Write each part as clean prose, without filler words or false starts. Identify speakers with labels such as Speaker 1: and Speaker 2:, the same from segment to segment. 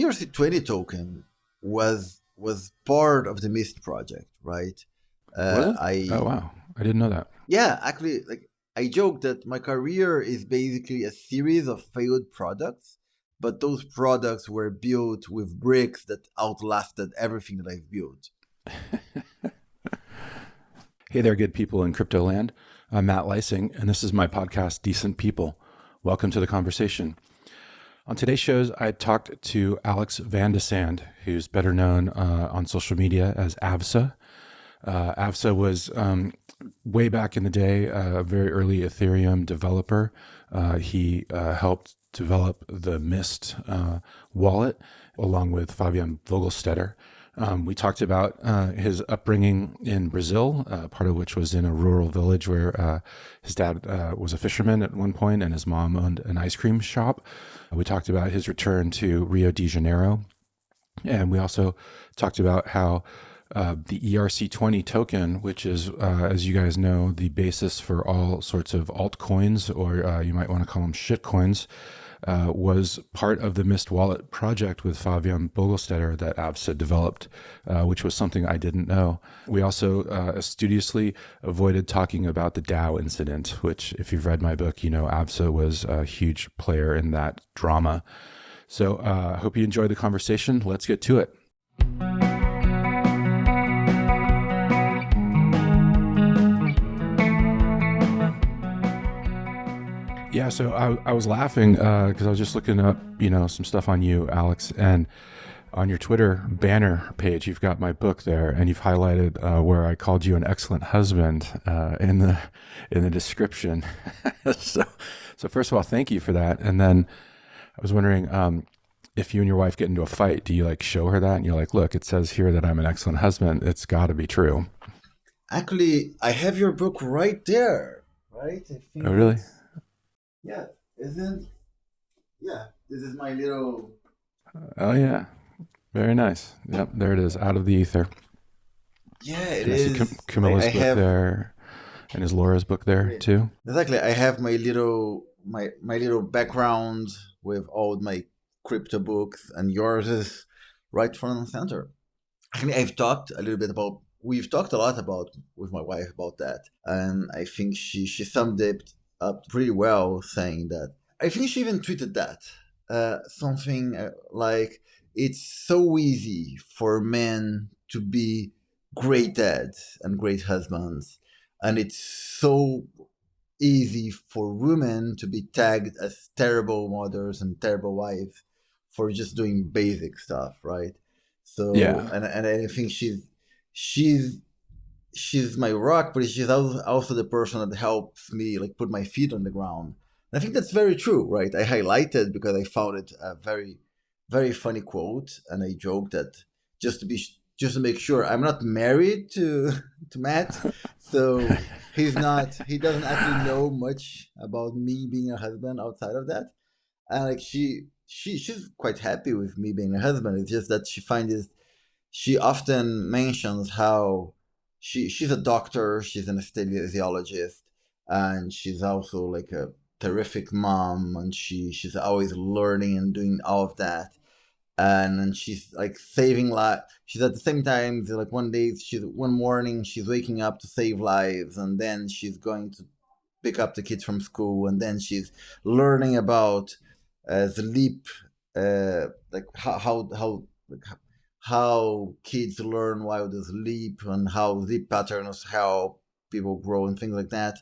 Speaker 1: ERC20 token was part of the Mist project, right?
Speaker 2: Was it? Oh wow, I didn't know that.
Speaker 1: Yeah, actually, like I joke that my career is basically a series of failed products, but those products were built with bricks that outlasted everything that I've built.
Speaker 2: Hey there, good people in crypto land. I'm Matt Leising, and this is my podcast, DeCent People. Welcome to the conversation. On today's shows, I talked to Alex Van de Sande, who's better known on social media as Avsa. Avsa was way back in the day a very early Ethereum developer. He helped develop the Mist wallet along with Fabian Vogelstetter. We talked about his upbringing in Brazil, part of which was in a rural village where his dad was a fisherman at one point and his mom owned an ice cream shop. We talked about his return to Rio de Janeiro. And we also talked about how the ERC20 token, which is, as you guys know, the basis for all sorts of altcoins, or you might want to call them shitcoins, was part of the Mist Wallet project with Fabian Vogelstetter that Avsa developed, which was something I didn't know. We also studiously avoided talking about the DAO incident, which, if you've read my book, you know Avsa was a huge player in that drama. So I hope you enjoyed the conversation. Let's get to it. Yeah, so I was laughing because I was just looking up, some stuff on you, Alex, and on your Twitter banner page, you've got my book there, and you've highlighted where I called you an excellent husband in the description. So first of all, thank you for that. And then I was wondering if you and your wife get into a fight, do you like show her that? And you're like, look, it says here that I'm an excellent husband. It's got to be true.
Speaker 1: Actually, I have your book right there, right? I think
Speaker 2: oh, really?
Speaker 1: Yeah, this is my little...
Speaker 2: Oh, yeah. Very nice. Yep, there it is, Out of the Ether.
Speaker 1: Yeah, it is.
Speaker 2: Camilla's book there, and is Laura's book there, too?
Speaker 1: Exactly. I have my little background with all my crypto books, and yours is right front and center. Actually, we've talked a lot with my wife about that, and I think she summed it up pretty well, saying that I think she even tweeted that something like, it's so easy for men to be great dads and great husbands, and it's so easy for women to be tagged as terrible mothers and terrible wives for just doing basic stuff, right? So yeah, and I think she's my rock, but she's also the person that helps me like put my feet on the ground. And I think that's very true, right? I highlighted because I found it a very, very funny quote, and I joked that just to make sure I'm not married to Matt, so he doesn't actually know much about me being a husband outside of that. And like she's quite happy with me being a husband. It's just that she often mentions how she's a doctor, she's an anesthesiologist, and she's also like a terrific mom, and she's always learning and doing all of that. And she's like saving lives. She's at the same time, like one morning she's waking up to save lives, and then she's going to pick up the kids from school, and then she's learning about sleep, like how kids learn while they sleep, and how sleep patterns help people grow and things like that.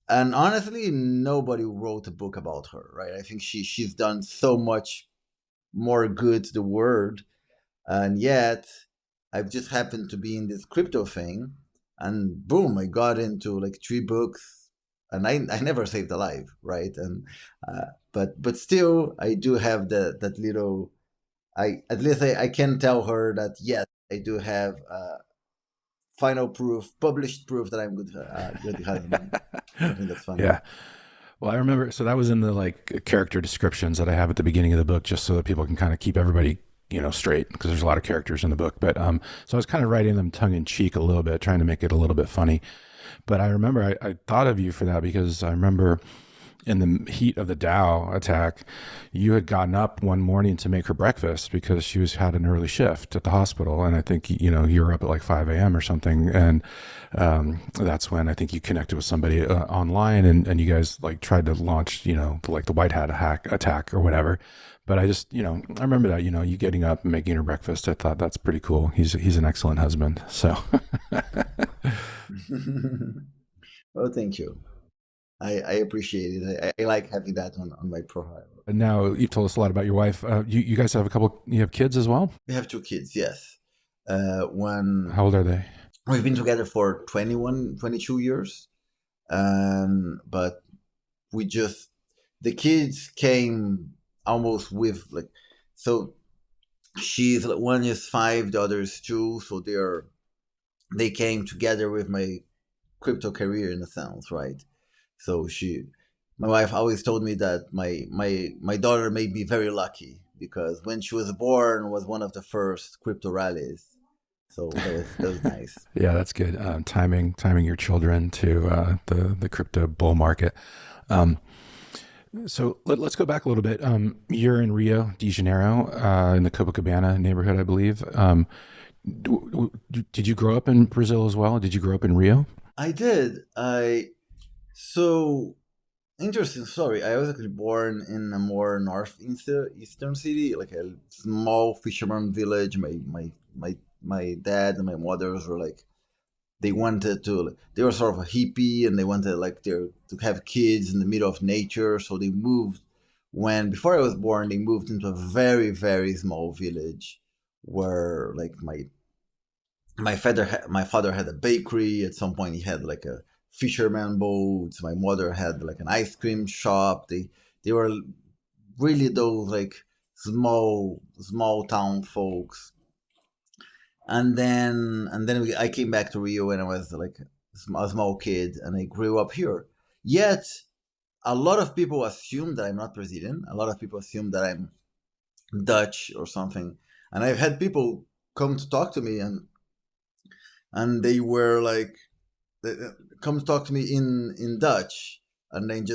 Speaker 1: And honestly, nobody wrote a book about her, right? I think she's done so much more good to the world, and yet I've just happened to be in this crypto thing, and boom, I got into like 3 books, and I never saved a life, right? And but still, I do have that little. I can tell her that yes, I do have final proof, published proof that I'm good husband. I think that's funny.
Speaker 2: Yeah. Well, I remember, so that was in the like character descriptions that I have at the beginning of the book, just so that people can kind of keep everybody, straight, because there's a lot of characters in the book. But so I was kind of writing them tongue in cheek a little bit, trying to make it a little bit funny. But I remember I thought of you for that because I remember in the heat of the Dow attack, you had gotten up one morning to make her breakfast because she had an early shift at the hospital, and I think you were up at like 5 a.m. or something, and that's when I think you connected with somebody online, and you guys like tried to launch the white hat attack or whatever. But I remember that you getting up and making her breakfast. I thought that's pretty cool. He's an excellent husband. So.
Speaker 1: Oh, thank you. I appreciate it. I like having that on my profile.
Speaker 2: And now you've told us a lot about your wife. You guys have you have kids as well?
Speaker 1: We have two kids, yes. One,
Speaker 2: How old are they?
Speaker 1: we've been together for 21, 22 years. But the kids came almost with so one is 5, the other is 2. So they came together with my crypto career in a sense, right? So my wife always told me that my daughter made me very lucky because when she was born was one of the first crypto rallies. So that was nice.
Speaker 2: Yeah, that's good. Timing your children to the crypto bull market. So let's go back a little bit. You're in Rio de Janeiro, in the Copacabana neighborhood, I believe. Did you grow up in Brazil as well? Did you grow up in Rio?
Speaker 1: I did. So interesting story. I was actually born in a more northeastern city, like a small fisherman village. My dad and my mothers were like, they were sort of a hippie, and they wanted to have kids in the middle of nature. So they moved before I was born. They moved into a very, very small village where my father had a bakery. At some point, he had like a fisherman boat. My mother had like an ice cream shop. They were really those like small town folks. And then I came back to Rio when I was like a small kid, and I grew up here. Yet a lot of people assume that I'm not Brazilian. A lot of people assume that I'm Dutch or something. And I've had people come to talk to me, and they were like, come talk to me in Dutch, and then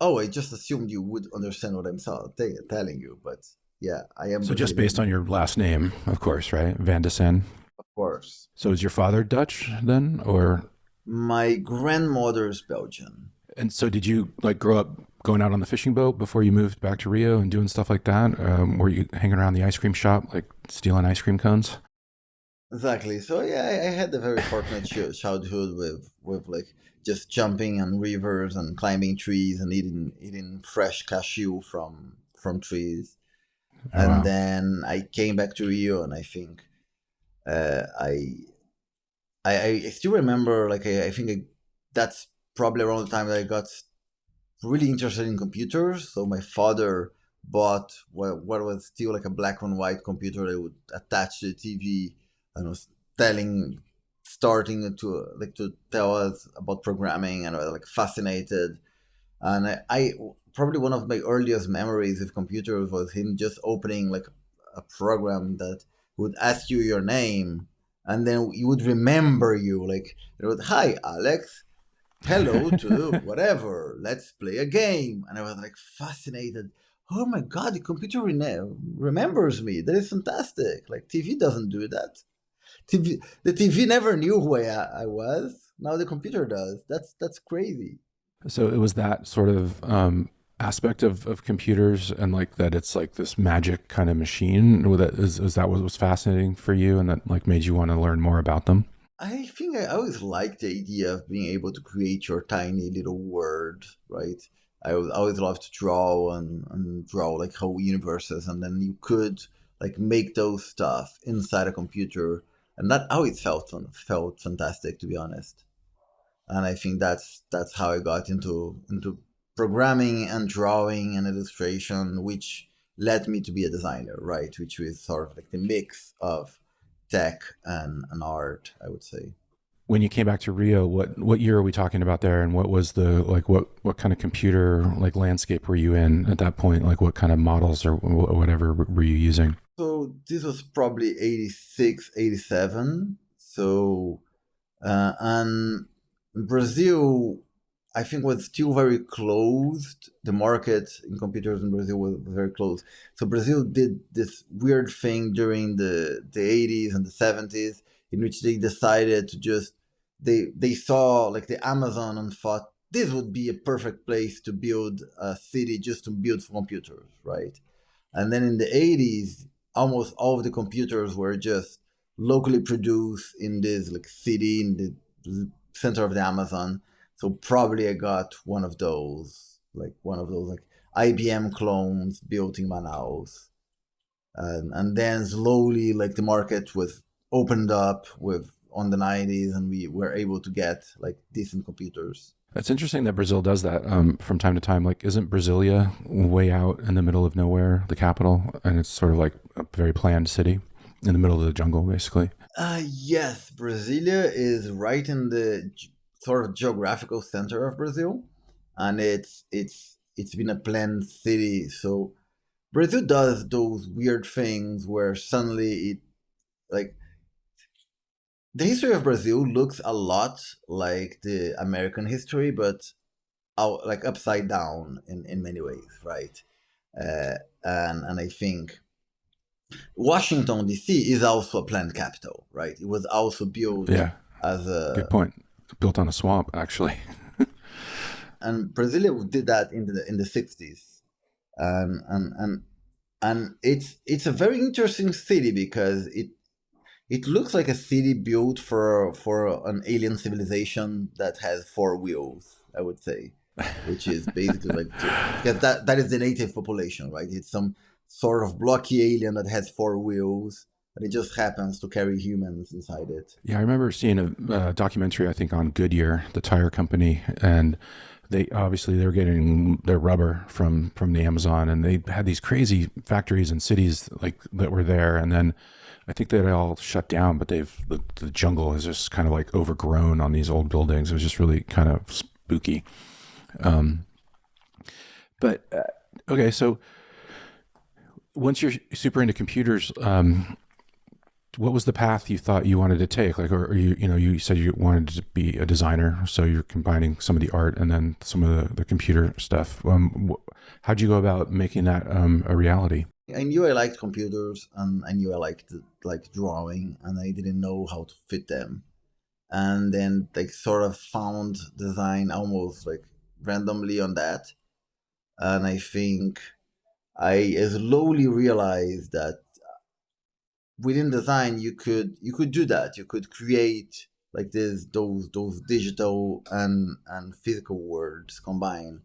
Speaker 1: I just assumed you would understand what I'm telling you. But yeah, I am.
Speaker 2: So just based on your last name, of course, right? Van de Sande.
Speaker 1: Of course.
Speaker 2: So is your father Dutch then, or?
Speaker 1: My grandmother is Belgian.
Speaker 2: And so did you like grow up going out on the fishing boat before you moved back to Rio and doing stuff like that? Were you hanging around the ice cream shop, like stealing ice cream cones?
Speaker 1: Exactly. So yeah, I had a very fortunate childhood with like just jumping on rivers and climbing trees and eating fresh cashew from trees.
Speaker 2: Oh,
Speaker 1: And
Speaker 2: wow.
Speaker 1: then I came back to Rio, and I think I still remember I think that's probably around the time that I got really interested in computers. So my father bought what was still like a black and white computer that would attach to the TV, and was starting to tell us about programming, and I was like fascinated. And I probably one of my earliest memories of computers was him just opening like a program that would ask you your name, and then you would remember you, like it would, hi Alex, hello to whatever, let's play a game. And I was like fascinated. Oh my god, the computer remembers me. That is fantastic. Like TV doesn't do that. The TV never knew who I was. Now the computer does. That's crazy.
Speaker 2: So it was that sort of aspect of computers, and like that it's like this magic kind of machine. Is that what was fascinating for you, and that like made you want to learn more about them?
Speaker 1: I think I always liked the idea of being able to create your tiny little world, right? Always loved to draw and draw like whole universes, and then you could like make those stuff inside a computer, and that always felt fantastic, to be honest. And I think that's how I got into programming and drawing and illustration, which led me to be a designer, right? Which was sort of like the mix of tech and art, I would say.
Speaker 2: When you came back to Rio, what year are we talking about there, and what was the like what kind of computer like landscape were you in at that point? Like what kind of models or whatever were you using?
Speaker 1: So this was probably 86, 87. So and Brazil I think was still very closed. The market in computers in Brazil was very closed. So Brazil did this weird thing during the 80s and the 70s in which they decided to just they saw like the Amazon and thought this would be a perfect place to build a city just to build for computers, right? And then in the 80s, almost all of the computers were just locally produced in this like city in the center of the Amazon. So probably I got one of those like IBM clones built in Manaus. And then slowly like the market was opened up with on the 90s and we were able to get like decent computers.
Speaker 2: That's interesting that Brazil does that from time to time. Like, isn't Brasilia way out in the middle of nowhere, the capital, and it's sort of like a very planned city in the middle of the jungle, basically?
Speaker 1: Yes, Brasilia is right in the sort of geographical center of Brazil, and it's been a planned city. So Brazil does those weird things where suddenly it like the history of Brazil looks a lot like the American history, but out, like upside down in many ways, right? Uh, and I think Washington D.C. is also a planned capital, right? It was also built
Speaker 2: Yeah,
Speaker 1: as
Speaker 2: good
Speaker 1: a
Speaker 2: point. Built on a swamp, actually.
Speaker 1: and Brasilia did that in the 60s, and and and and it's a very interesting city because it looks like a city built for an alien civilization that has four wheels, I would say, which is basically like because that is the native population, right? It's some sort of blocky alien that has four wheels, and it just happens to carry humans inside it.
Speaker 2: Yeah, I remember seeing a documentary, I think, on Goodyear, the tire company, and they obviously they're getting their rubber from the Amazon, and they had these crazy factories and cities like that were there, and then I think they all shut down, but the jungle is just kind of like overgrown on these old buildings. It was just really kind of spooky. Um, but okay, so once you're super into computers, what was the path you thought you wanted to take? Like, or you said you wanted to be a designer, so you're combining some of the art and then some of the computer stuff. How'd you go about making that a reality?
Speaker 1: I knew I liked computers, and I knew I liked like drawing, and I didn't know how to fit them. And then like sort of found design almost like randomly on that, and I think I slowly realized that within design you could do that. You could create like this those digital and physical worlds combined.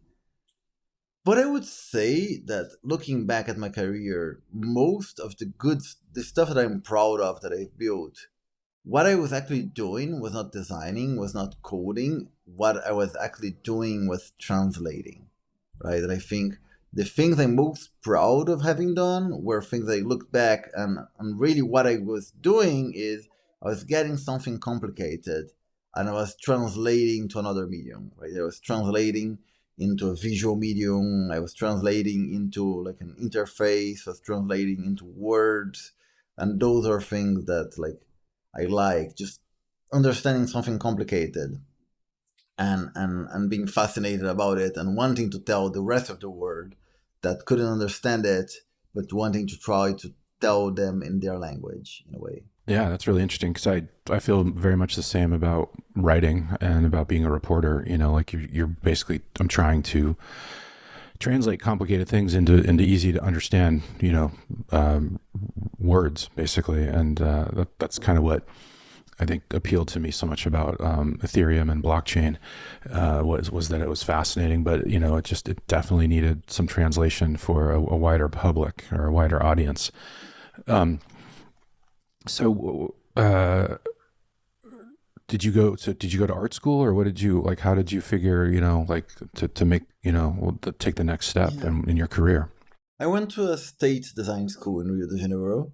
Speaker 1: But I would say that looking back at my career, most of the stuff that I'm proud of that I've built, what I was actually doing was not designing, was not coding. What I was actually doing was translating, right? And I think the things I'm most proud of having done were things I look back and really what I was doing is I was getting something complicated and I was translating to another medium, right? I was translating into a visual medium. I was translating into like an interface. I was translating into words, and those are things that like I like just understanding something complicated and being fascinated about it and wanting to tell the rest of the world that couldn't understand it, but wanting to try to tell them in their language in a way.
Speaker 2: Yeah, that's really interesting because I feel very much the same about writing and about being a reporter. Like you're basically I'm trying to translate complicated things into easy to understand words basically, and that's kind of what I think appealed to me so much about Ethereum and blockchain was that it was fascinating, but it definitely needed some translation for a wider public or a wider audience. Um, so, did you go to art school, or what did you like? How did you figure, like to make, take the next step
Speaker 1: Yeah.
Speaker 2: in your career?
Speaker 1: I went to a state design school in Rio de Janeiro,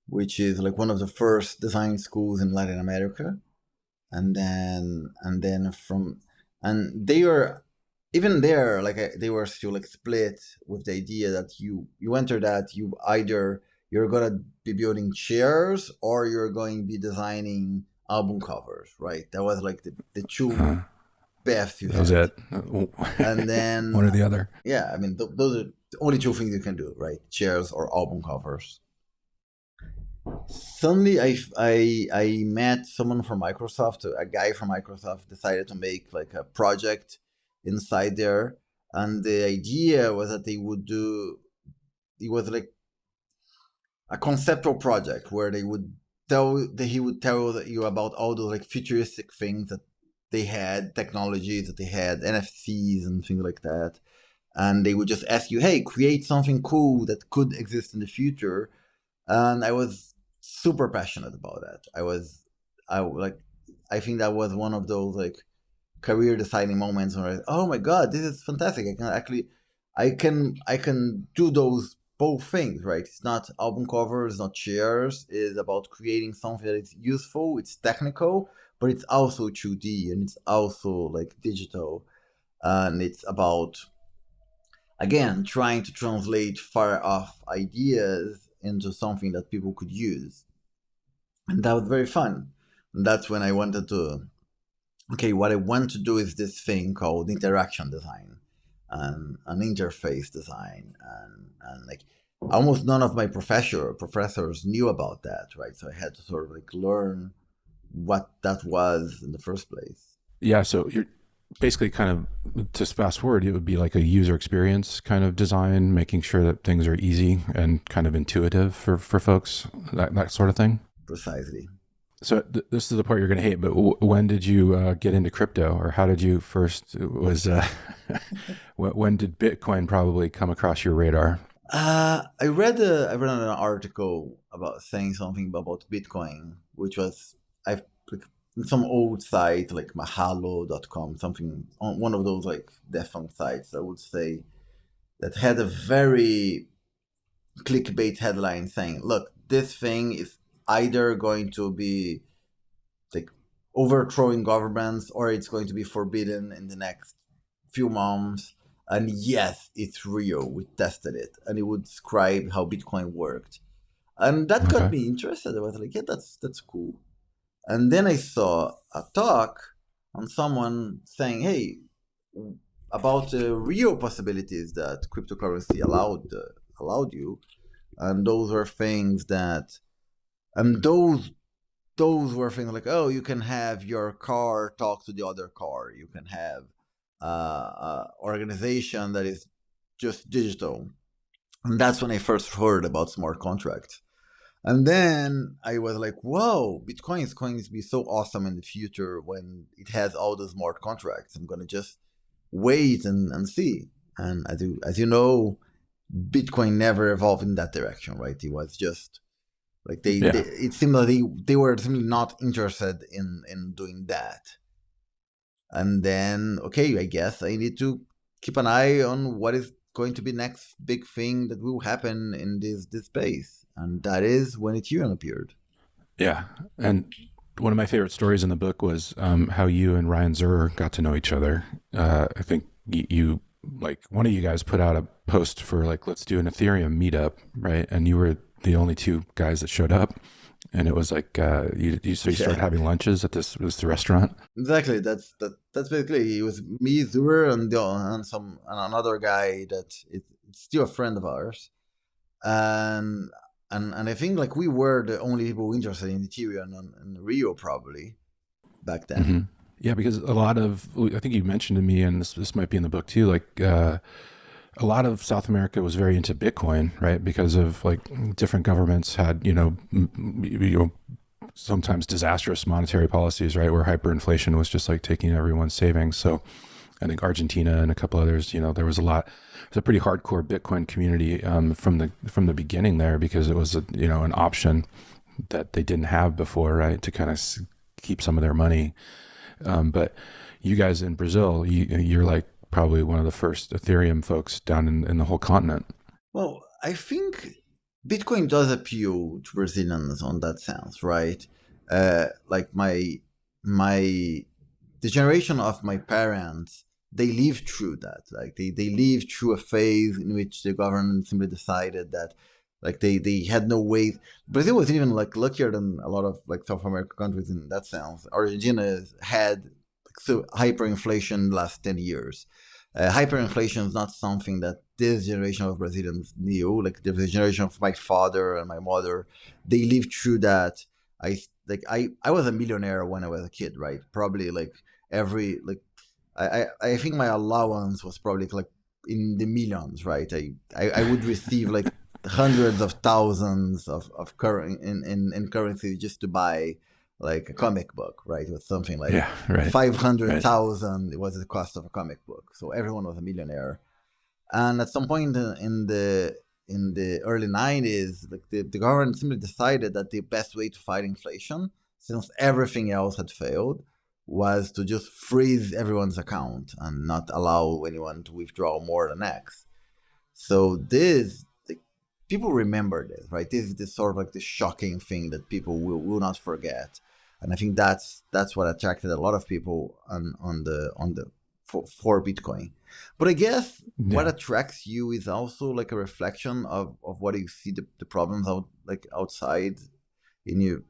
Speaker 1: which is like one of the first design schools in Latin America. And then from and they were even there like they were still like split with the idea that you enter that you either you're gonna be building chairs or you're going to be designing album covers, right? That was like the two
Speaker 2: Uh,
Speaker 1: paths you
Speaker 2: That was
Speaker 1: had.
Speaker 2: it.
Speaker 1: And then,
Speaker 2: One or the other.
Speaker 1: yeah, I mean, those are the only two things you can do, right? Chairs or album covers. Suddenly, I met someone from Microsoft. A guy from Microsoft decided to make like a project inside there, and the idea was that they would do. It was like a conceptual project where they would he would tell you about all those like futuristic things that they had, technologies that they had, NFCs and things like that, and they would just ask you, hey, create something cool that could exist in the future. And I was super passionate about that. I think that was one of those like career deciding moments where oh my god, this is fantastic. I can do those both things, right? It's not album covers, not chairs. It's about creating something that is useful, it's technical, but it's also 2D and it's also like digital. And it's about, again, trying to translate far off ideas into something that people could use. And that was very fun. And that's when I wanted to, okay, what I want to do is this thing called interaction design and an interface design. And like almost none of my professors knew about that, right? So I had to sort of like learn what that was in the first place.
Speaker 2: Yeah. So you're basically kind of, to fast forward, it would be like a user experience kind of design, making sure that things are easy and kind of intuitive for folks, that sort of thing.
Speaker 1: Precisely.
Speaker 2: So this is the part you're going to hate, but when did you get into crypto, or how did you first, when did Bitcoin probably come across your radar?
Speaker 1: I read an article about saying something about Bitcoin, which was I've like, some old site like mahalo.com, something on one of those like defunct sites, I would say, that had a very clickbait headline saying, look, this thing is either going to be like overthrowing governments or it's going to be forbidden in the next few months. And yes, it's real. We tested it, and it would describe how Bitcoin worked, and that got
Speaker 2: Okay.
Speaker 1: me interested. I was like, yeah, that's cool. And then I saw a talk on someone saying, hey, about the real possibilities that cryptocurrency allowed you, and those were things that, and those were things like, oh, you can have your car talk to the other car, you can have organization that is just digital. And that's when I first heard about smart contracts. And then I was like, whoa, Bitcoin is going to be so awesome in the future when it has all those smart contracts. I'm going to just wait and see. And as you know, Bitcoin never evolved in that direction, right? It was just like it seemed like they were simply not interested in doing that. And then, okay, I guess I need to keep an eye on what is going to be next big thing that will happen in this space. And that is when Ethereum appeared.
Speaker 2: Yeah. And one of my favorite stories in the book was how you and Ryan Zurrer got to know each other. I think you, like, one of you guys put out a post for like, let's do an Ethereum meetup, right? And you were the only two guys that showed up. And it was like you started having lunches at this restaurant.
Speaker 1: Exactly. That's basically, it was me, Zurrer, and another guy that it's still a friend of ours, and I think like we were the only people interested in Ethereum and Rio probably back then.
Speaker 2: Mm-hmm. Yeah, because a lot of, I think you mentioned to me, and this might be in the book too, like a lot of South America was very into Bitcoin, right? Because of like different governments had, sometimes disastrous monetary policies, right? Where hyperinflation was just like taking everyone's savings. So I think Argentina and a couple others, there was a pretty hardcore Bitcoin community from the beginning there, because it was an option that they didn't have before, right? To kind of keep some of their money. But you guys in Brazil, you're like probably one of the first Ethereum folks down in the whole continent.
Speaker 1: Well, I think Bitcoin does appeal to Brazilians on that sense, right? Like the generation of my parents, they lived through that. Like they lived through a phase in which the government simply decided that like they had no way. Brazil was even like luckier than a lot of like South American countries in that sense. Argentina had so hyperinflation last 10 years. Hyperinflation is not something that this generation of Brazilians knew. Like the generation of my father and my mother, they lived through that. I was a millionaire when I was a kid, right? Probably like every like I think my allowance was probably like in the millions, right? I would receive like hundreds of thousands of current in currency just to buy like a comic book, right? It was something like
Speaker 2: Yeah, right.
Speaker 1: 500,000. It was the cost of a comic book. So everyone was a millionaire. And at some point in the early 90s, like the government simply decided that the best way to fight inflation, since everything else had failed, was to just freeze everyone's account and not allow anyone to withdraw more than X. So this, like, people remember this, right? This is this sort of like the shocking thing that people will not forget, and I think that's what attracted a lot of people for Bitcoin. But I guess what attracts you is also like a reflection of what you see the problems outside in you,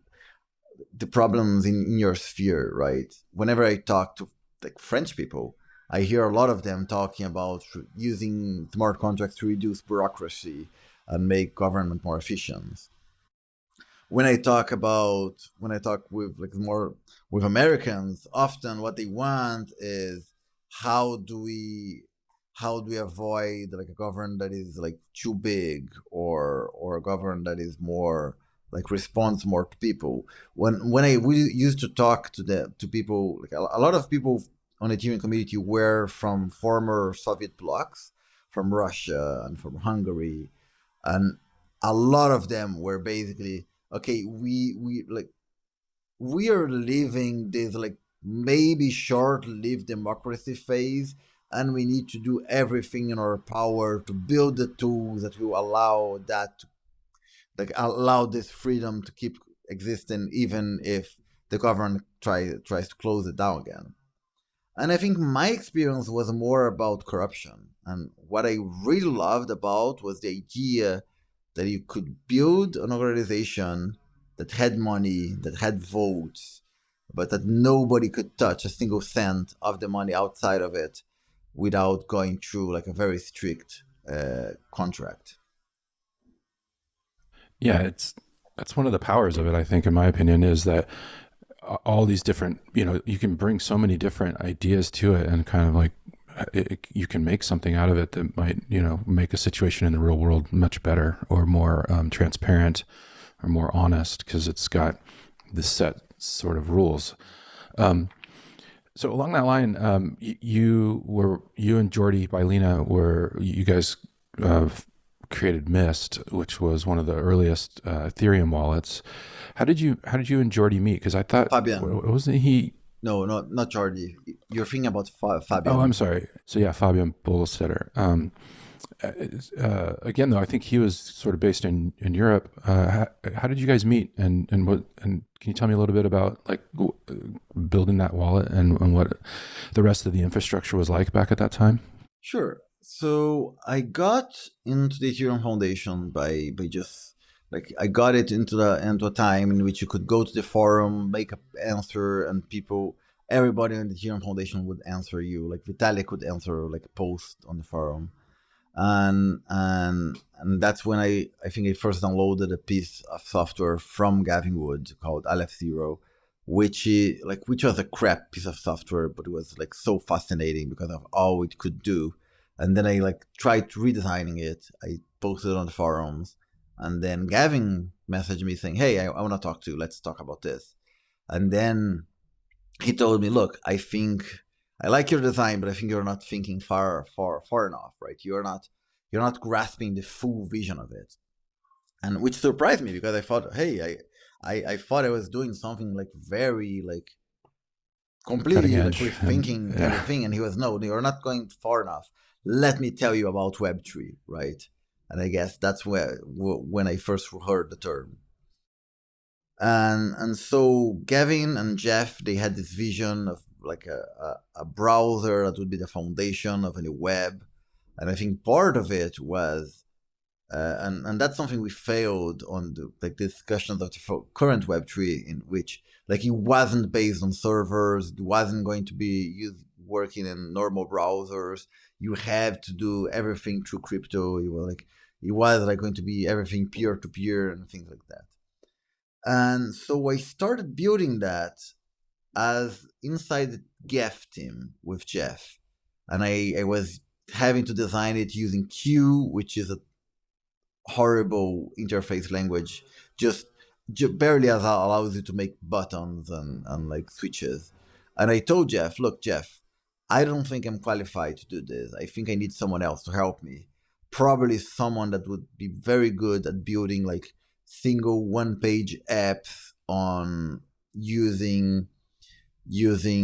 Speaker 1: the problems in your sphere, right? Whenever I talk to like French people, I hear a lot of them talking about using smart contracts to reduce bureaucracy and make government more efficient. When I talk with like more with Americans, often what they want is how do we how do we avoid like a government that is like too big, or a government that is more like responds more to people. When we used to talk to people, like a lot of people on the Ethereum community were from former Soviet blocs, from Russia and from Hungary, and a lot of them were basically, okay, we are living this like maybe short-lived democracy phase, and we need to do everything in our power to build the tools that will allow that to, like, allow this freedom to keep existing, even if the government tries to close it down again. And I think my experience was more about corruption. And what I really loved about was the idea that you could build an organization that had money, that had votes, but that nobody could touch a single cent of the money outside of it without going through like a very strict contract.
Speaker 2: Yeah, that's one of the powers of it, I think, in my opinion, is that all these different, you can bring so many different ideas to it, and kind of like you can make something out of it that might, make a situation in the real world much better, or more transparent, or more honest, because it's got this set sort of rules. So along that line, you and Jordi Bailina you guys created Mist, which was one of the earliest Ethereum wallets. How did you and Jordi meet? Because I thought
Speaker 1: Fabian.
Speaker 2: Wasn't he?
Speaker 1: No, not Jordi. You're thinking about Fabian.
Speaker 2: Oh, I'm sorry. So yeah, Fabian Bolstetter. Again, though, I think he was sort of based in Europe. How did you guys meet? And can you tell me a little bit about like building that wallet and what the rest of the infrastructure was like back at that time?
Speaker 1: Sure. So I got into the Ethereum Foundation by just like I got it into a time in which you could go to the forum, make an answer, and everybody in the Ethereum Foundation would answer you. Like Vitalik would answer like a post on the forum, and that's when I think I first downloaded a piece of software from Gavin Wood called Aleph Zero, which was a crap piece of software, but it was like so fascinating because of all it could do. And then I like tried redesigning it. I posted it on the forums, and then Gavin messaged me saying, "Hey, I want to talk to you. Let's talk about this." And then he told me, "Look, I think I like your design, but I think you're not thinking far enough, right? You're not grasping the full vision of it." And which surprised me because I thought, hey, I thought I was doing something like very like completely like rethinking everything, and he was, "No, you're not going far enough. Let me tell you about Web3, right?" And I guess that's when I first heard the term. And so Gavin and Jeff, they had this vision of like a browser that would be the foundation of a new web. And I think part of it was and that's something we failed on the discussions of the current Web3, in which like it wasn't based on servers, it wasn't going to be working in normal browsers. You have to do everything through crypto. It was like going to be everything peer to peer and things like that. And so I started building that as inside the Geth team with Jeff, and I was having to design it using Q, which is a horrible interface language, just barely allows you to make buttons and like switches. And I told Jeff, look, Jeff, I don't think I'm qualified to do this. I think I need someone else to help me. Probably someone that would be very good at building like single one-page apps on using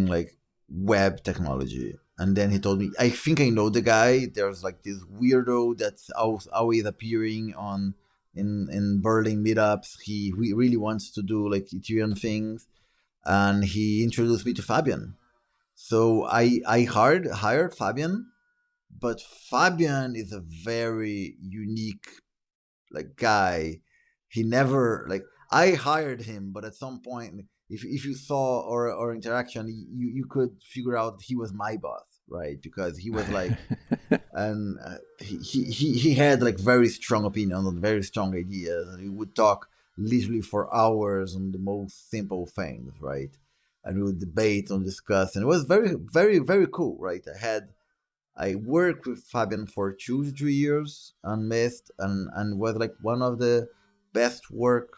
Speaker 1: like web technology. And then he told me, I think I know the guy. There's like this weirdo that's always appearing in Berlin meetups. He really wants to do like Ethereum things. And he introduced me to Fabian. So I hired Fabian, but Fabian is a very unique like guy. He never like, I hired him, but at some point, if you saw our interaction, you could figure out he was my boss, right? Because he was like, and he had like very strong opinions and very strong ideas, and he would talk literally for hours on the most simple things, right? And we would debate and discuss, and it was very, very, very cool, right? I worked with Fabian for 2 to 3 years on Mist, and was like one of the best work.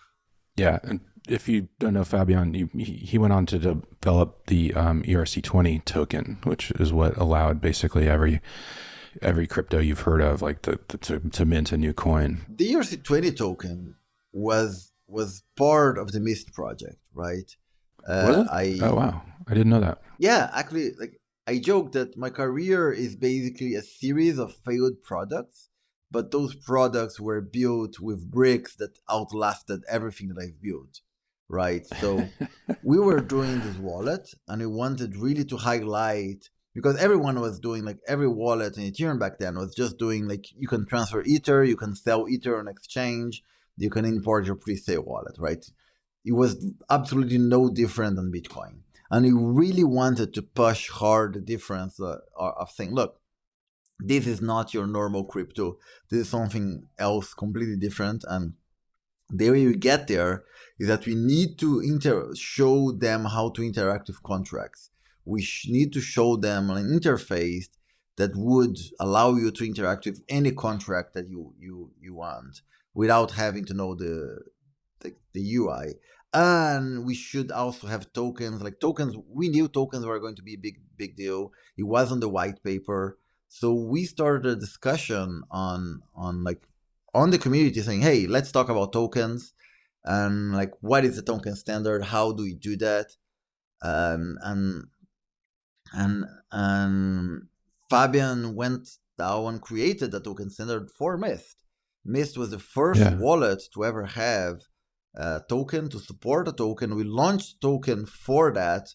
Speaker 2: Yeah, and if you don't know Fabian, he went on to develop the ERC20 token, which is what allowed basically every crypto you've heard of, like to mint a new coin.
Speaker 1: The ERC20 token was part of the Mist project, right?
Speaker 2: Was it? Oh wow, I didn't know that.
Speaker 1: Yeah, actually, like I joke that my career is basically a series of failed products, but those products were built with bricks that outlasted everything that I've built, right? So we were doing this wallet, and we wanted really to highlight, because everyone was doing, like every wallet in Ethereum back then was just doing like, you can transfer Ether, you can sell Ether on exchange, you can import your pre-sale wallet, right? It was absolutely no different than Bitcoin. And we really wanted to push hard the difference of saying, look, this is not your normal crypto. This is something else completely different. And the way we get there is that we need to show them how to interact with contracts. We need to show them an interface that would allow you to interact with any contract that you want without having to know the UI. And we should also have tokens. Like tokens, we knew tokens were going to be a big deal. It was on the white paper. So we started a discussion on the community saying, hey, let's talk about tokens and like, what is the token standard? How do we do that? And Fabian went down and created a token standard for Mist. Mist was the first wallet to ever have a token, to support a token. We launched token for that.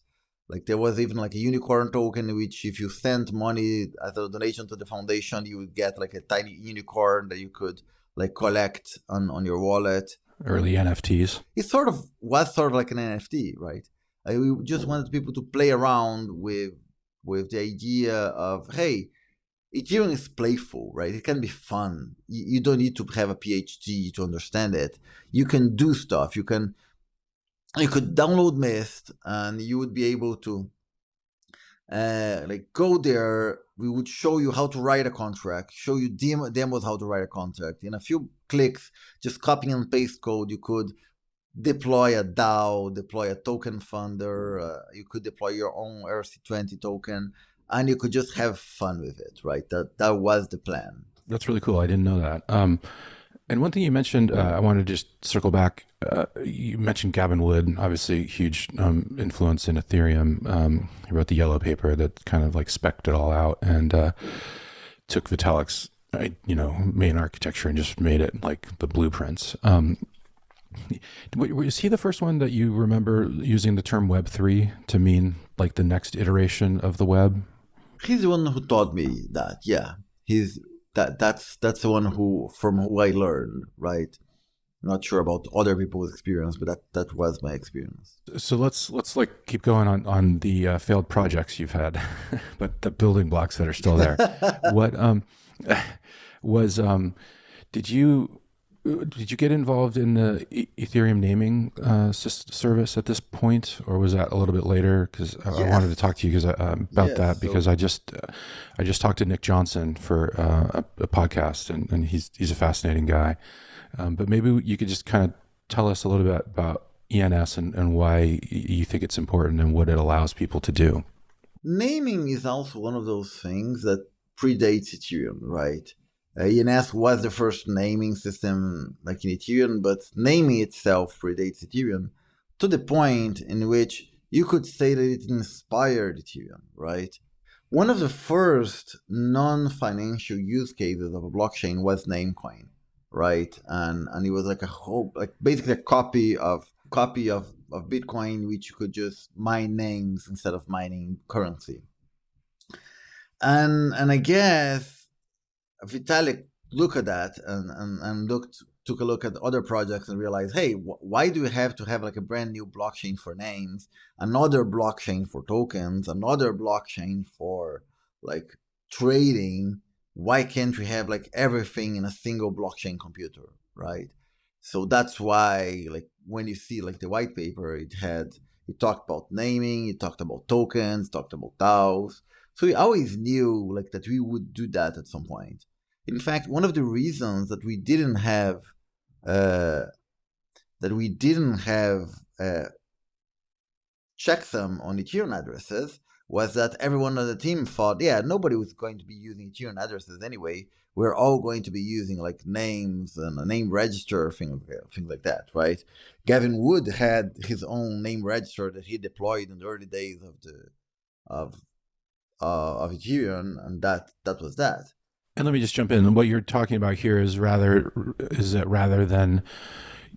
Speaker 1: Like there was even like a unicorn token, which if you sent money as a donation to the foundation, you would get like a tiny unicorn that you could like collect on your wallet.
Speaker 2: Early NFTs.
Speaker 1: It was sort of like an NFT, right? We just wanted people to play around with the idea of, hey, Ethereum is playful, right? It can be fun. You don't need to have a PhD to understand it. You can do stuff. You could download Mist, and you would be able to like go there. We would show you how to write a contract, show you demos how to write a contract. In a few clicks, just copying and paste code, you could deploy a DAO, deploy a token funder. You could deploy your own ERC20 token, and you could just have fun with it, right? That was the plan.
Speaker 2: That's really cool. I didn't know that. And one thing you mentioned, I wanted to just circle back. You mentioned Gavin Wood, obviously huge influence in Ethereum. He wrote the yellow paper that kind of like spec'd it all out and took Vitalik's, main architecture and just made it like the blueprints. Was he the first one that you remember using the term Web3 to mean like the next iteration of the web?
Speaker 1: He's the one who taught me that, yeah. that's the one from who I learned, right? Not sure about other people's experience, but that was my experience.
Speaker 2: So let's like keep going on the failed projects you've had, but the building blocks that are still there. What was did you get involved in the Ethereum naming service at this point, or was that a little bit later? Because I wanted to talk to you about that, because I just talked to Nick Johnson for a podcast, and he's a fascinating guy. But maybe you could just kind of tell us a little bit about ENS and why you think it's important and what it allows people to do.
Speaker 1: Naming is also one of those things that predates Ethereum, right? ENS was the first naming system like in Ethereum, but naming itself predates Ethereum to the point in which you could say that it inspired Ethereum, right? One of the first non-financial use cases of a blockchain was Namecoin, right? And it was like basically a copy of Bitcoin, which you could just mine names instead of mining currency. And I guess Vitalik looked at that and took a look at other projects and realized, hey, why do we have to have like a brand new blockchain for names, another blockchain for tokens, another blockchain for like trading? Why can't we have like everything in a single blockchain computer, right? So that's why, like, when you see like the white paper, it talked about naming, it talked about tokens, talked about DAOs. So we always knew like that we would do that at some point. In fact, one of the reasons that we didn't have checksum on Ethereum addresses was that everyone on the team thought, yeah, nobody was going to be using Ethereum addresses anyway. We're all going to be using like names and a name register, things like that, right? Gavin Wood had his own name register that he deployed in the early days of Ethereum, and that was that.
Speaker 2: And let me just jump in. What you're talking about here is rather than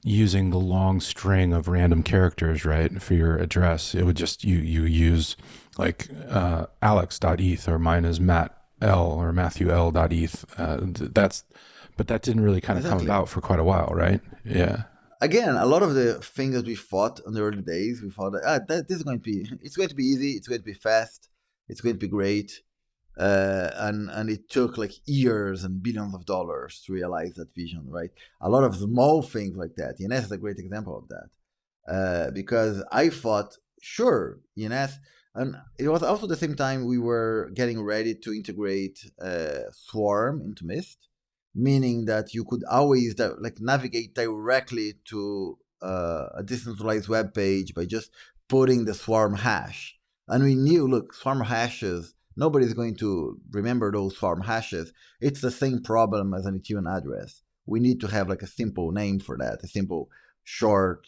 Speaker 2: using the long string of random characters, right, for your address, it would just you use like alex.eth, or mine is Matt L or Matthew L.eth. But that didn't really kind of come about for quite a while, right? Yeah.
Speaker 1: Again, a lot of the things that we thought in the early days, we thought that it's going to be easy, it's going to be fast, it's going to be great. And it took like years and billions of dollars to realize that vision, right? A lot of small things like that. ENS is a great example of that. Because I thought, sure, ENS, and it was also the same time we were getting ready to integrate Swarm into Mist, meaning that you could always like navigate directly to a decentralized web page by just putting the Swarm hash. And we knew, look, Swarm hashes, nobody's going to remember those Swarm hashes. It's the same problem as an Ethereum address. We need to have like a simple name for that, a simple shortener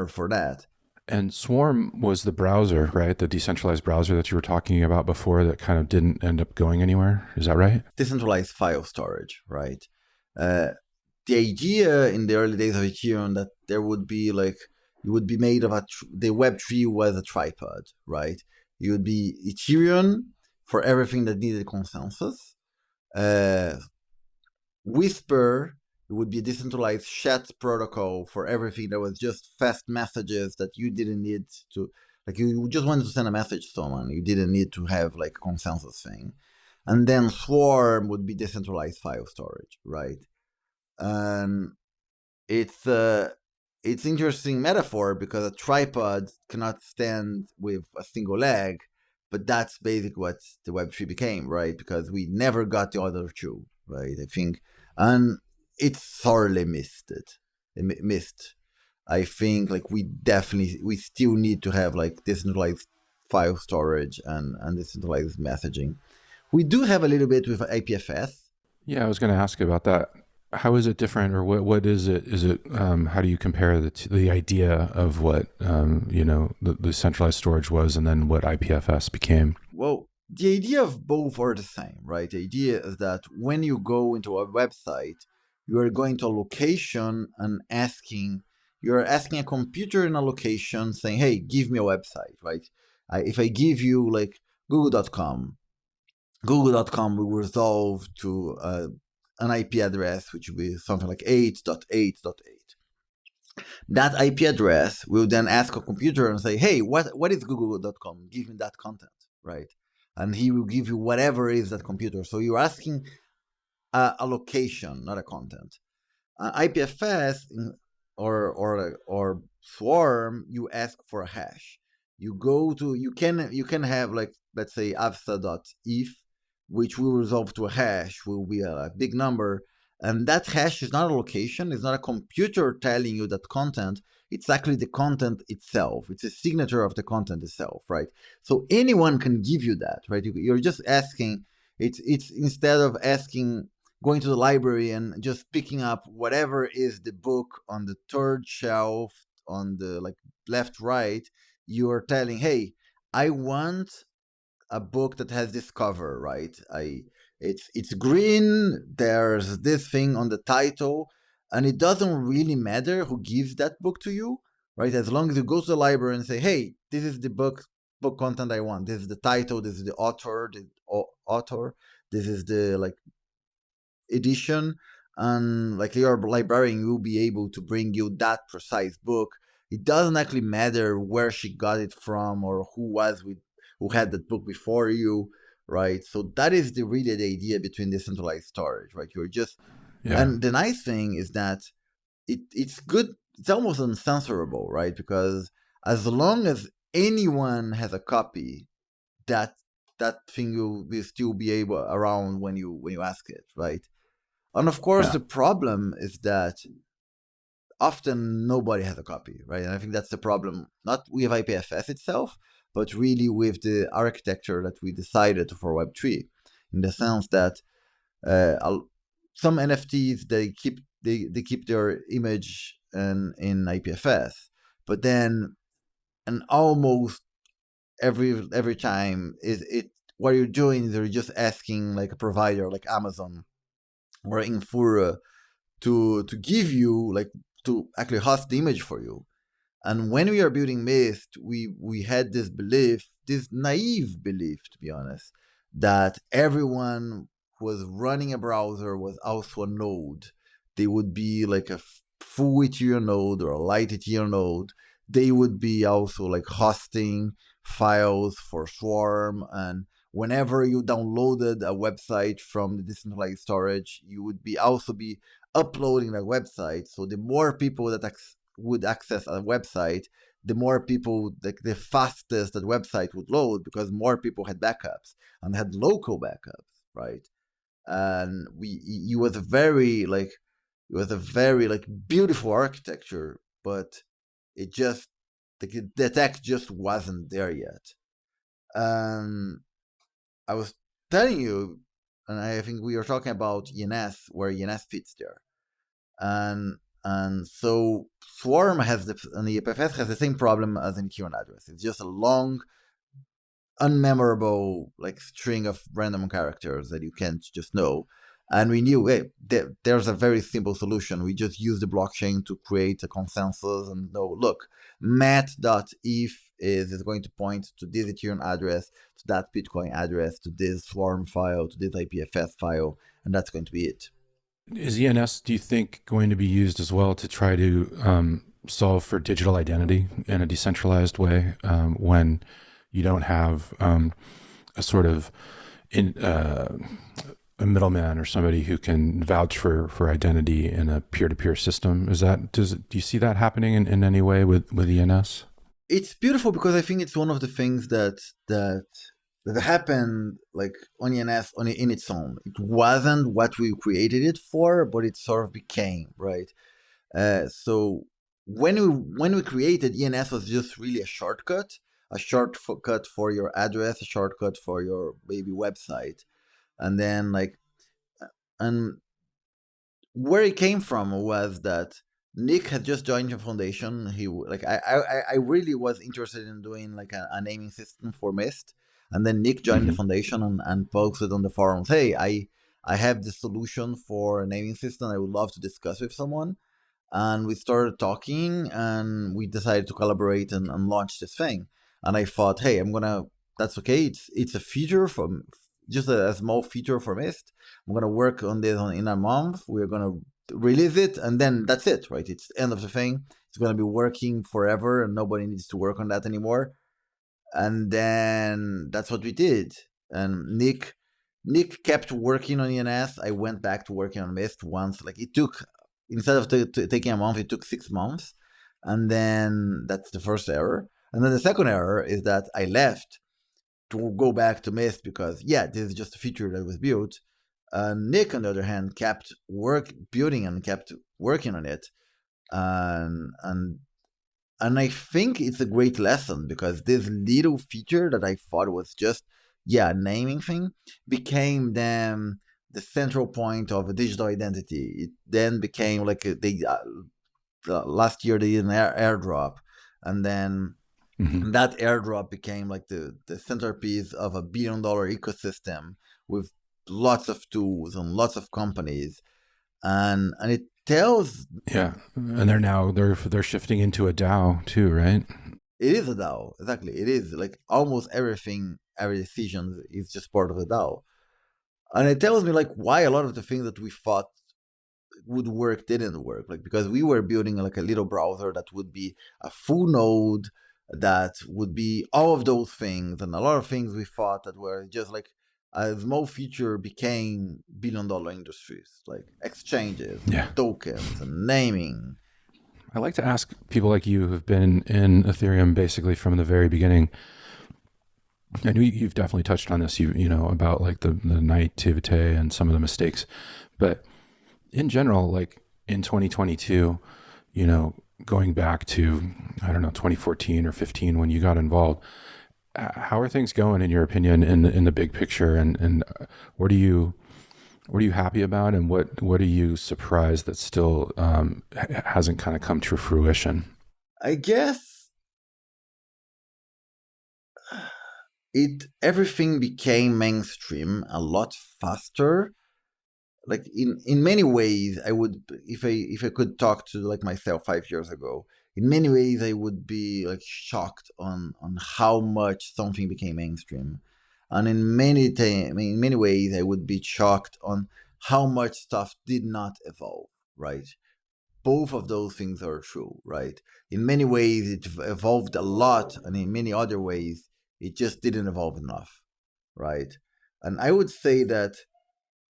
Speaker 1: for that.
Speaker 2: And Swarm was the browser, right? The decentralized browser that you were talking about before that kind of didn't end up going anywhere. Is that right?
Speaker 1: Decentralized file storage, right? The idea in the early days of Ethereum that there would be like, it would be made of the web tree was a tripod, right? It would be Ethereum for everything that needed consensus. Whisper, it would be a decentralized chat protocol for everything that was just fast messages that you didn't need to, like you just wanted to send a message to someone. You didn't need to have like a consensus thing. And then Swarm would be decentralized file storage, right? And it's interesting metaphor because a tripod cannot stand with a single leg, but that's basically what the Web3 became, right? Because we never got the other two, right? I think, and it thoroughly missed it. It missed. I think like we still need to have like decentralized file storage and decentralized messaging. We do have a little bit with IPFS.
Speaker 2: Yeah, I was going to ask about that. How is it different, or what is it? Is it how do you compare the idea of what the centralized storage was, and then what IPFS became?
Speaker 1: Well, the idea of both are the same, right? The idea is that when you go into a website, you are going to a location and you're asking a computer in a location saying, hey, give me a website, right? If I give you like google.com, Google.com will resolve to an IP address, which will be something like 8.8.8. That IP address will then ask a computer and say, hey, what is Google.com? Give me that content, right? And he will give you whatever is that computer. So you're asking a location, not a content. IPFS or Swarm, you ask for a hash. You can have, like, let's say avsta.eth, which will resolve to a hash, will be a big number, and that hash is not a location, it's not a computer telling you that content, it's actually the content itself, it's a signature of the content itself, right? So anyone can give you that, right? You're just asking, it's instead of asking, going to the library and just picking up whatever is the book on the third shelf on the, like, left, right, you are telling, hey, I want a book that has this cover, right? It's green, there's this thing on the title, and it doesn't really matter who gives that book to you, right? As long as you go to the library and say, hey, this is the book content I want, this is the title, this is the author, this is the, like, edition, and, like, your librarian will be able to bring you that precise book. It doesn't actually matter where she got it from or who had that book before you, right? So that is really the idea between decentralized storage, right? You're just
Speaker 2: Yeah.
Speaker 1: And the nice thing is that it's good. It's almost uncensorable, right? Because as long as anyone has a copy, that thing will still be able around when you ask it, right? And of course,
Speaker 2: Yeah.
Speaker 1: the problem is that often nobody has a copy, right? And I think that's the problem, not with IPFS itself, but really with the architecture that we decided for Web3, in the sense that some NFTs, they keep their image in IPFS, but then, and almost every time is it what you're doing is you're just asking, like, a provider like Amazon or Infura to give you, like, to actually host the image for you. And when we are building Mist, we had this belief, this naive belief, to be honest, that everyone who was running a browser was also a node. They would be like a full Ethereum node or a light Ethereum node. They would be also, like, hosting files for Swarm, and whenever you downloaded a website from the decentralized storage, you would also be uploading that website. So the more people that would access a website, the more people, like, the fastest that website would load, because more people had backups and had local backups, right? And it was a very, like, beautiful architecture, but it just, like, the tech just wasn't there yet. I was telling you, and I think we were talking about ENS, where ENS fits there, and so Swarm has and the EPFS has the same problem as an Ethereum address. It's just a long, unmemorable, like, string of random characters that you can't just know. And we knew, hey, there's a very simple solution. We just use the blockchain to create a consensus and know, look, mat.eth is going to point to this Ethereum address, to that Bitcoin address, to this Swarm file, to this IPFS file, and that's going to be it.
Speaker 2: Is ENS, do you think, going to be used as well to try to solve for digital identity in a decentralized way when you don't have a sort of a middleman or somebody who can vouch for identity in a peer-to-peer system? Do you see that happening in any way with ENS?
Speaker 1: It's beautiful because I think it's one of the things that happened, like, on ENS in its own. It wasn't what we created it for, but it sort of became, right? So when we created ENS, was just really a shortcut for your address, a shortcut for your baby website, and then, like, and where it came from was that Nick had just joined the foundation. He, like, I really was interested in doing, like, a naming system for Mist, and then Nick joined the foundation and posted on the forums, hey, I have the solution for a naming system I would love to discuss with someone. And we started talking, and we decided to collaborate and launch this thing. And I thought, hey, that's okay. It's a feature from just a small feature for Mist. I'm gonna work on this in a month. We're gonna release it, and then that's it, right? It's the end of the thing. It's gonna be working forever, and nobody needs to work on that anymore. And then that's what we did. And Nick kept working on ENS. I went back to working on Mist once. Like it took, instead of taking a month, it took 6 months. And then that's the first error. And then the second error is that I left to go back to Mist because, yeah, this is just a feature that was built. Nick, on the other hand, kept building and kept working on it. And I think it's a great lesson because this little feature that I thought was just, a naming thing became then the central point of a digital identity. It then became like last year they did an airdrop, and then that airdrop became like the centerpiece of $1 billion ecosystem with lots of tools and lots of companies, and it tells.
Speaker 2: Yeah, and they're shifting into a DAO too, right?
Speaker 1: It is a DAO, exactly. It is like almost everything, every decision is just part of the DAO, and it tells me like why a lot of the things that we thought would work didn't work. Like because we were building like a little browser that would be a full node that would be all of those things, and a lot of things we thought that were just like a small feature became $1 billion industries, like exchanges, tokens, and naming.
Speaker 2: I like to ask people like you who've been in Ethereum basically from the very beginning. I know you've definitely touched on this, you know, about like the naivete and some of the mistakes, but in general, like in 2022, you know, going back to, I don't know, 2014 or 15 when you got involved, how are things going in your opinion in the big picture, and what are you happy about, and what are you surprised that still hasn't kind of come to fruition?
Speaker 1: I guess everything became mainstream a lot faster. Like in many ways, I would, if I could talk to like myself 5 years ago, in many ways I would be like shocked on how much something became mainstream, and in many ways I would be shocked on how much stuff did not evolve. Right, both of those things are true. Right, in many ways it evolved a lot, and in many other ways it just didn't evolve enough. Right, and I would say that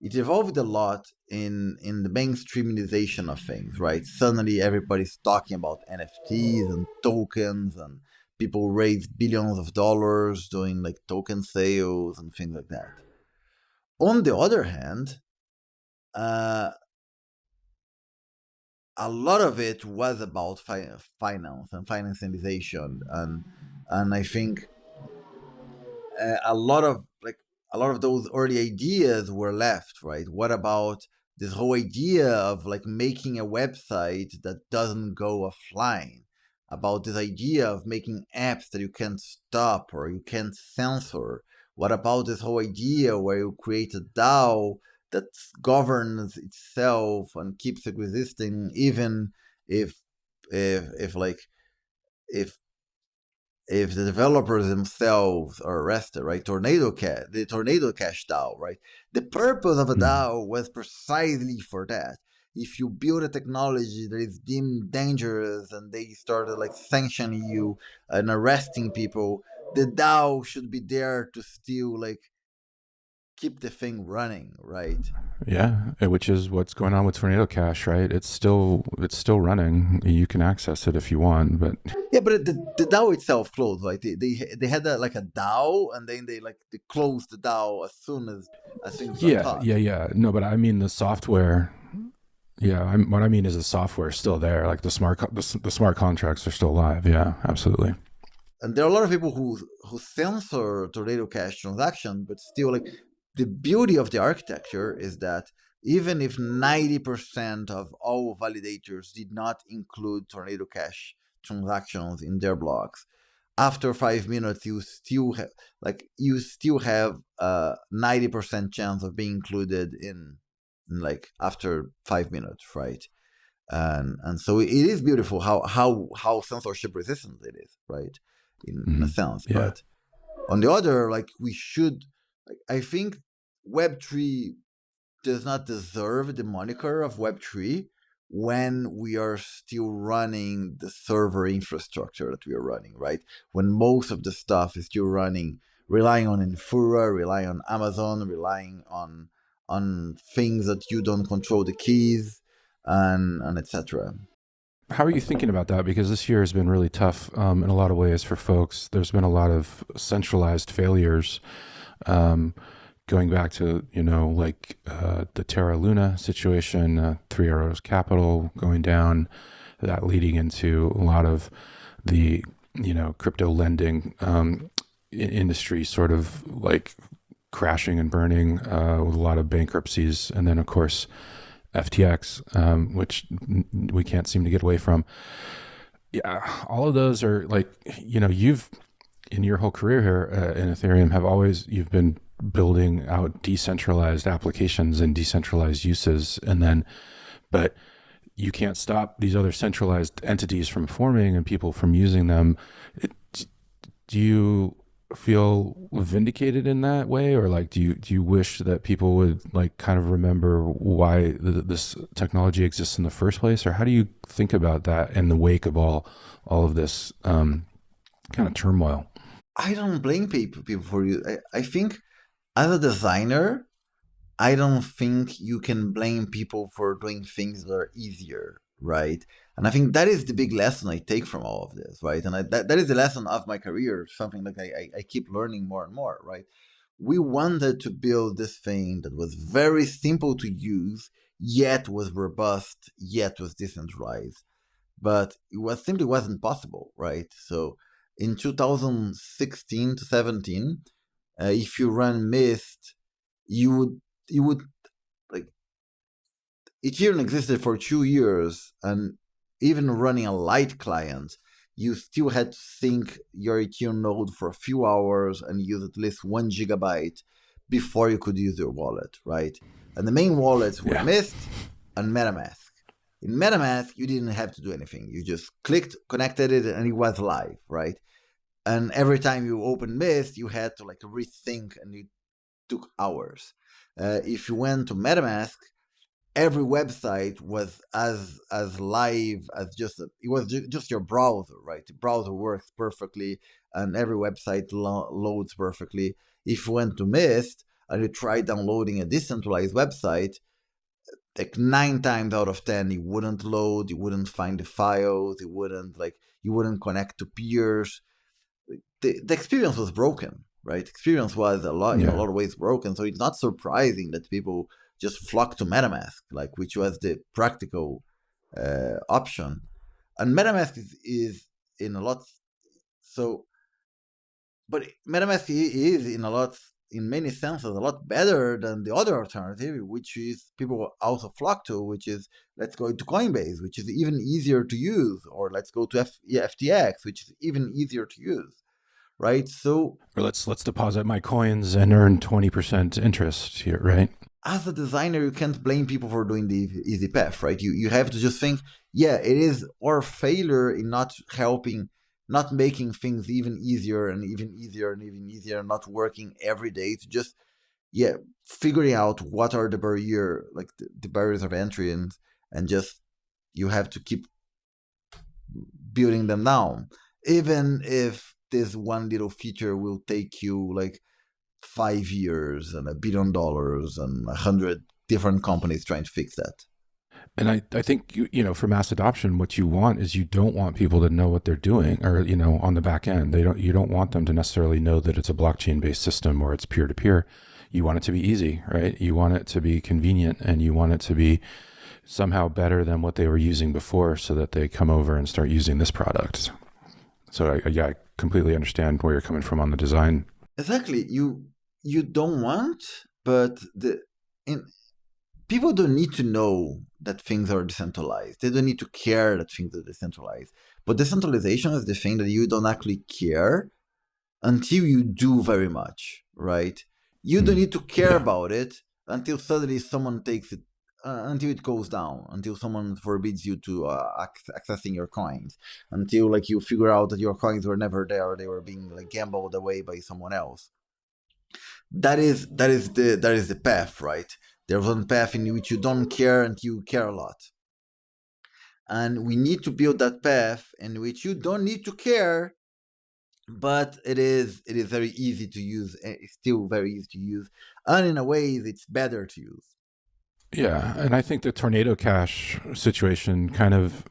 Speaker 1: it evolved a lot in the mainstreamization of things, right? Suddenly everybody's talking about NFTs and tokens, and people raise billions of dollars doing like token sales and things like that. On the other hand, a lot of it was about finance and financialization, and I think a lot of those early ideas were left, right? What about this whole idea of like making a website that doesn't go offline? About this idea of making apps that you can't stop or you can't censor? What about this whole idea where you create a DAO that governs itself and keeps existing even if if like if if the developers themselves are arrested, right? The Tornado Cash DAO, right? The purpose of a DAO was precisely for that. If you build a technology that is deemed dangerous and they started like sanctioning you and arresting people, the DAO should be there to still like keep the thing running, right?
Speaker 2: Yeah, which is what's going on with Tornado Cash, right? It's still running. You can access it if you want, but
Speaker 1: but the DAO itself closed. Like they had like a DAO, and then they closed the DAO as soon as things got caught.
Speaker 2: Yeah. No, but I mean the software. Yeah, what I mean is the software is still there. Like the smart contracts are still live. Yeah, absolutely.
Speaker 1: And there are a lot of people who censor Tornado Cash transaction, but still like. The beauty of the architecture is that even if 90% of all validators did not include Tornado Cash transactions in their blocks, after 5 minutes you still have a 90% chance of being included in like after 5 minutes, right? And so it is beautiful how censorship resistant it is, right? In a sense, but on the other, like we should. I think Web3 does not deserve the moniker of Web3 when we are still running the server infrastructure that we are running, right? When most of the stuff is still running, relying on Infura, relying on Amazon, relying on things that you don't control the keys and etc.
Speaker 2: How are you thinking about that? Because this year has been really tough in a lot of ways for folks. There's been a lot of centralized failures, going back to, like the Terra Luna situation, Three Arrows Capital going down, that leading into a lot of the, crypto lending industry sort of like crashing and burning with a lot of bankruptcies. And then, of course, FTX, which we can't seem to get away from. Yeah, all of those are like, you've, in your whole career here in Ethereum, you've been building out decentralized applications and decentralized uses. But you can't stop these other centralized entities from forming and people from using them. Do you feel vindicated in that way, or like do you wish that people would like kind of remember why this technology exists in the first place, or how do you think about that in the wake of all of this kind of turmoil?
Speaker 1: I don't blame people for you. I think as a designer, I don't think you can blame people for doing things that are easier, right? And I think that is the big lesson I take from all of this, right? And that is the lesson of my career, something like I keep learning more and more, right? We wanted to build this thing that was very simple to use, yet was robust, yet was decentralized. But simply wasn't possible, right? So in 2016 to 17, if you run Mist, you would like Ethereum existed for 2 years, and even running a light client, you still had to sync your Ethereum node for a few hours and use at least 1 GB before you could use your wallet, right? And the main wallets were Mist and MetaMask. In MetaMask, you didn't have to do anything. You just clicked, connected it, and it was live, right? And every time you opened Mist, you had to like rethink, and it took hours. If you went to MetaMask, every website was as live as it was just your browser, right? The browser works perfectly, and every website loads perfectly. If you went to Mist and you tried downloading a decentralized website, like 9 times out of 10, it wouldn't load, you wouldn't find the files, you wouldn't connect to peers. The experience was broken, right? Experience was a lot of ways broken. So it's not surprising that people just flock to MetaMask, like which was the practical option. And MetaMask is in a lot. So, but MetaMask is in many senses, a lot better than the other alternative, which is people also flock to, which is let's go to Coinbase, which is even easier to use, or let's go to FTX, which is even easier to use, right? So,
Speaker 2: or let's deposit my coins and earn 20% interest here, right?
Speaker 1: As a designer, you can't blame people for doing the easy path, right? You have to just think, yeah, it is our failure in not helping, not making things even easier and even easier and even easier, not working every day to just, figuring out what are the barriers of entry, and just you have to keep building them down, even if this one little feature will take you like 5 years and $1 billion and 100 different companies trying to fix that.
Speaker 2: And I think, for mass adoption, what you want is you don't want people to know what they're doing, or, on the back end. You don't want them to necessarily know that it's a blockchain-based system or it's peer-to-peer. You want it to be easy, right? You want it to be convenient, and you want it to be somehow better than what they were using before, so that they come over and start using this product. So I completely understand where you're coming from on the design.
Speaker 1: Exactly. You don't want, but people don't need to know that things are decentralized. They don't need to care that things are decentralized. But decentralization is the thing that you don't actually care until you do very much, right? You don't need to care about it until suddenly someone takes it, until it goes down, until someone forbids you to accessing your coins, until you figure out that your coins were never there, or they were being gambled away by someone else. that is the path, right? There's one path in which you don't care and you care a lot, and we need to build that path in which you don't need to care, but it is very easy to use. It's still very easy to use, and in a way, it's better to use.
Speaker 2: Yeah, and I think the Tornado Cash situation kind of,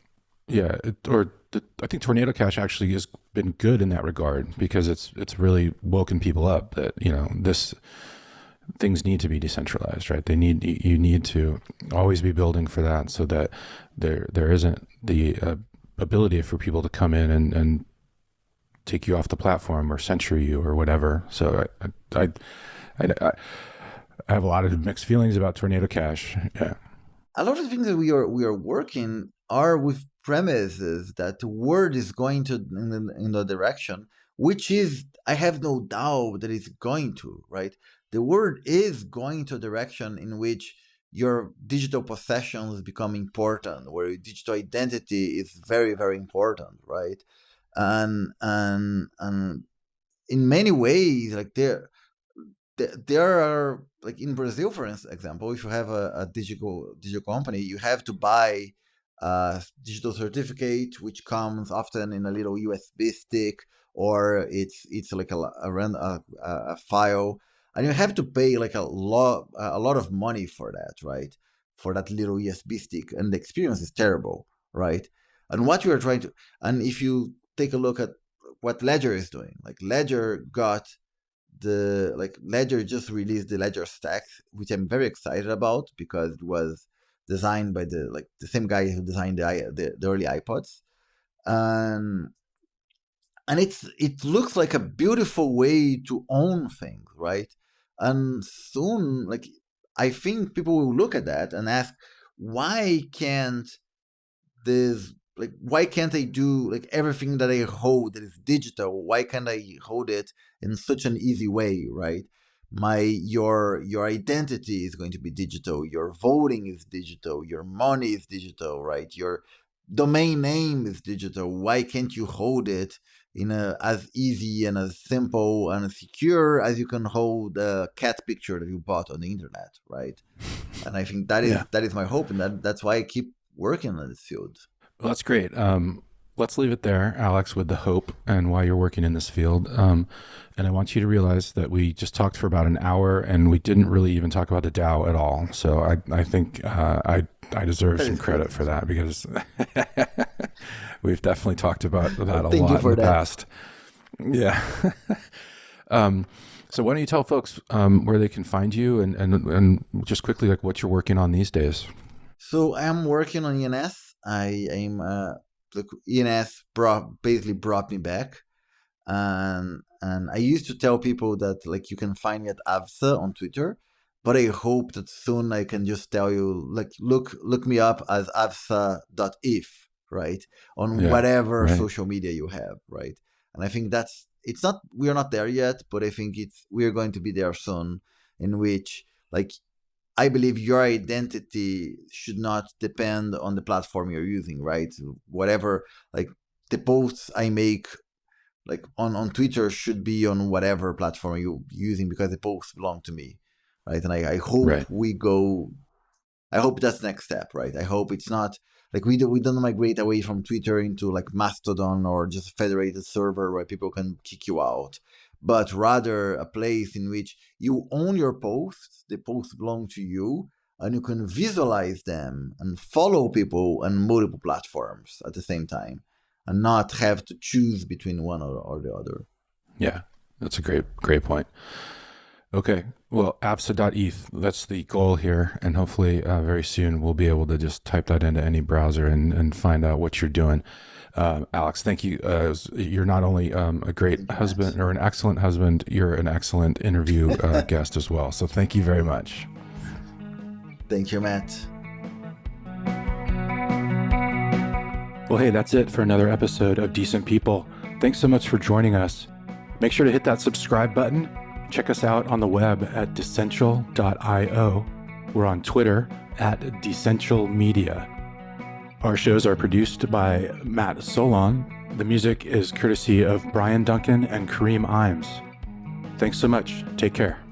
Speaker 2: I think Tornado Cash actually has been good in that regard because it's really woken people up that this things need to be decentralized, right? You need to always be building for that so that there isn't the ability for people to come in and take you off the platform or censor you or whatever. So I have a lot of mixed feelings about Tornado Cash. Yeah.
Speaker 1: A lot of things that we are working are with premises that the world is going to in the direction, which is, I have no doubt that it's going to, right? The world is going to a direction in which your digital possessions become important, where your digital identity is very, very important, right? And in many ways, like there are, like in Brazil, for example, if you have a digital company, you have to buy a digital certificate, which comes often in a little USB stick, or it's like a file, and you have to pay like a lot of money for that, right? For that little USB stick, and the experience is terrible, right? And what we are trying to, and if you take a look at what Ledger is doing, like Ledger just released the Ledger Stack, which I'm very excited about because it was designed by the same guy who designed the early iPods, and it looks like a beautiful way to own things, right? And soon, like, I think people will look at that and ask, why can't why can't I do like everything that I hold that is digital? Why can't I hold it in such an easy way, right? Your identity is going to be digital, your voting is digital, your money is digital, right? Your domain name is digital. Why can't you hold it in as easy and as simple and as secure as you can hold a cat picture that you bought on the internet, right? And I think that is my hope, and that's why I keep working on this field.
Speaker 2: Well, that's great. Let's leave it there, Alex, with the hope and why you're working in this field. And I want you to realize that we just talked for about an hour and we didn't really even talk about the DAO at all. So I think I deserve some credit for that because we've definitely talked about that a lot in the past. Yeah. So why don't you tell folks where they can find you and just quickly, like, what you're working on these days?
Speaker 1: So I'm working on ENS. ENS basically brought me back, and I used to tell people that, like, you can find me at Avsa on Twitter, but I hope that soon I can just tell you, like, look me up as avsa.if, right, on whatever social media you have, right? And I think we are not there yet, but I think we're going to be there soon, in which, like, I believe your identity should not depend on the platform you're using, right? Whatever, like, the posts I make, like on Twitter, should be on whatever platform you're using because the posts belong to me, right? And I hope I hope that's the next step, right? I hope it's not like we don't migrate away from Twitter into like Mastodon or just a federated server where people can kick you out, but rather a place in which you own your posts, the posts belong to you, and you can visualize them and follow people on multiple platforms at the same time and not have to choose between one or the other.
Speaker 2: Yeah, that's a great point. Okay, well, avsa.eth, that's the goal here, and hopefully very soon we'll be able to just type that into any browser and find out what you're doing. Alex, thank you. You're not only a great husband or an excellent husband, you're an excellent interview guest as well. So thank you very much.
Speaker 1: Thank you, Matt.
Speaker 2: Well, hey, that's it for another episode of Decent People. Thanks so much for joining us. Make sure to hit that subscribe button. Check us out on the web at decential.io. We're on Twitter at decentialmedia. Our shows are produced by Matt Solon. The music is courtesy of Brian Duncan and Kareem Imes. Thanks so much. Take care.